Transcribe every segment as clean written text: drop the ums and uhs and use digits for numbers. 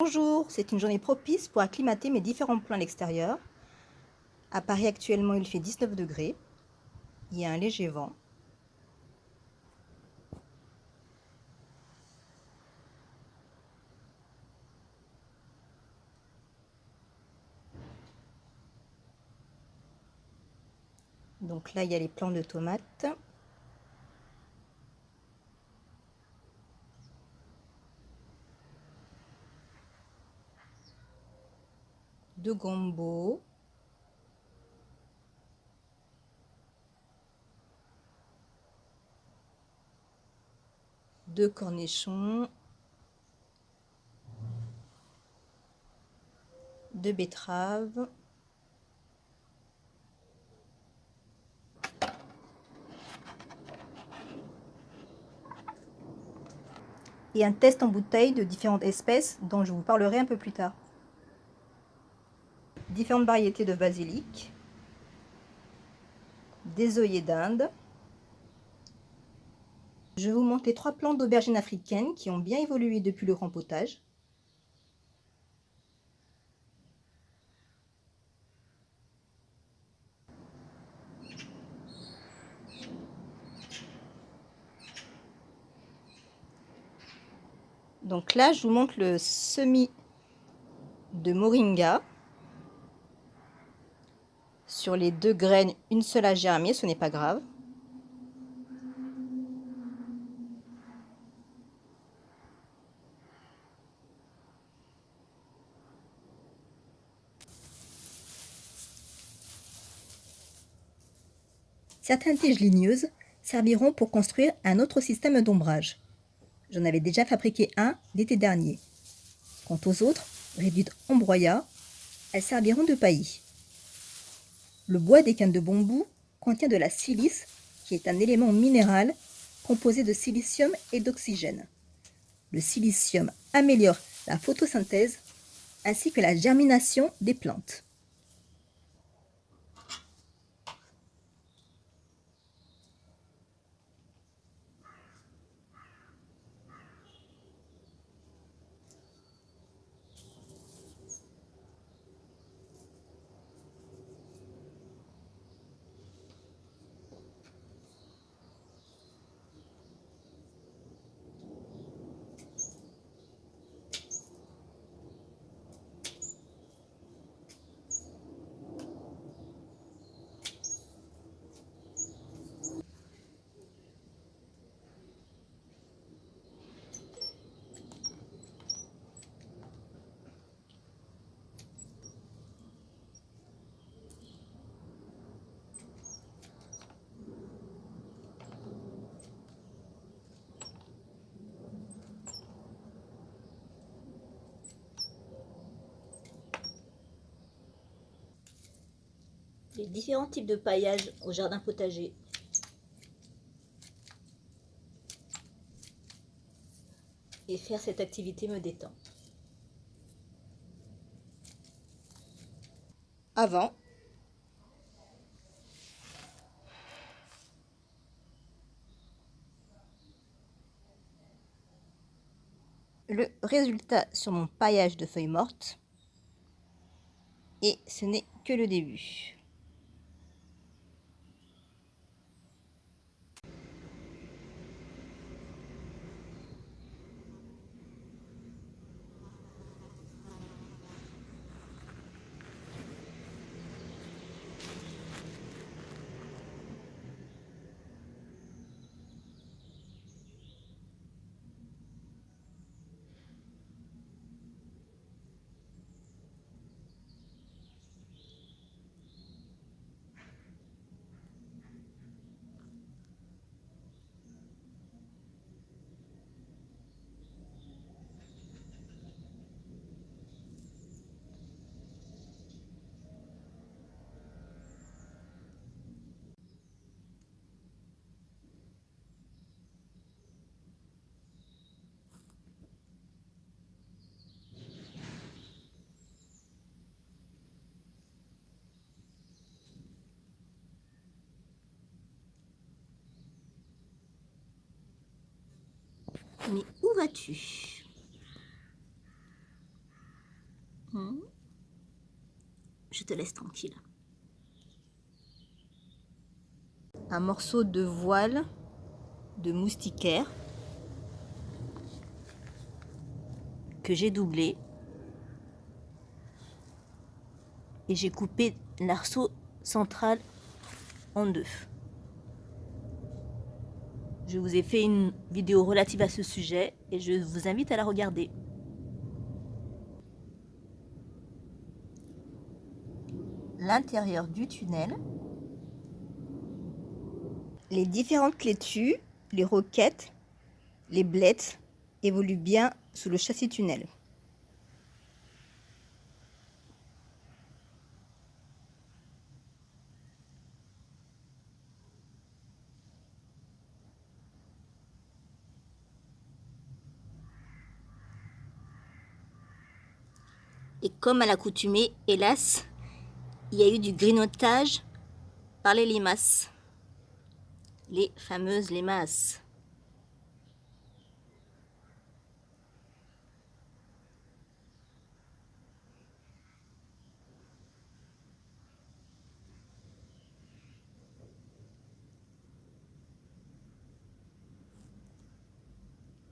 Bonjour, c'est une journée propice pour acclimater mes différents plants à l'extérieur. À Paris actuellement il fait 19 degrés, il y a un léger vent. Donc là il y a les plants de tomates. De gombo. De cornichons. De betteraves. Et un test en bouteille de différentes espèces dont je vous parlerai un peu plus tard. Différentes variétés de basilic. Des œillets d'Inde. Je vais vous montrer 3 plantes d'aubergines africaines qui ont bien évolué depuis le rempotage. Donc là, je vous montre le semis de moringa. Sur les 2 graines, une seule a germé, ce n'est pas grave. Certaines tiges ligneuses serviront pour construire un autre système d'ombrage. J'en avais déjà fabriqué un l'été dernier. Quant aux autres, réduites en broyat, elles serviront de paillis. Le bois des cannes de bambou contient de la silice, qui est un élément minéral composé de silicium et d'oxygène. Le silicium améliore la photosynthèse ainsi que la germination des plantes. Les différents types de paillage au jardin potager. Et faire cette activité me détend. Avant, le résultat sur mon paillage de feuilles mortes, et ce n'est que le début. Mais où vas-tu? Je te laisse tranquille. Un morceau de voile de moustiquaire que j'ai doublé et j'ai coupé l'arceau central en deux. Je vous ai fait une vidéo relative à ce sujet et je vous invite à la regarder. L'intérieur du tunnel. Les différentes laitues, les roquettes, les blettes évoluent bien sous le châssis tunnel. Et comme à l'accoutumée, hélas, il y a eu du grignotage par les limaces. Les fameuses limaces.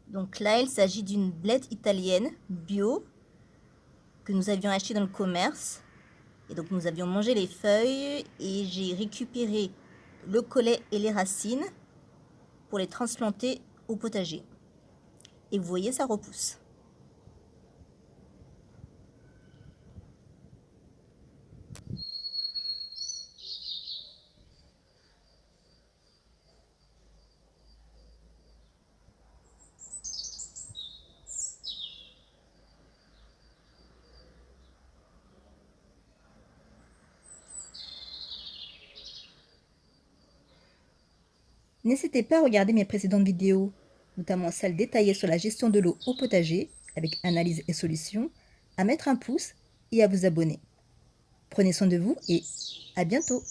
Donc là, il s'agit d'une blette italienne bio que nous avions achetée dans le commerce. Et donc nous avions mangé les feuilles et j'ai récupéré le collet et les racines pour les transplanter au potager. Et vous voyez, ça repousse. N'hésitez pas à regarder mes précédentes vidéos, notamment celle détaillée sur la gestion de l'eau au potager, avec analyse et solutions, à mettre un pouce et à vous abonner. Prenez soin de vous et à bientôt!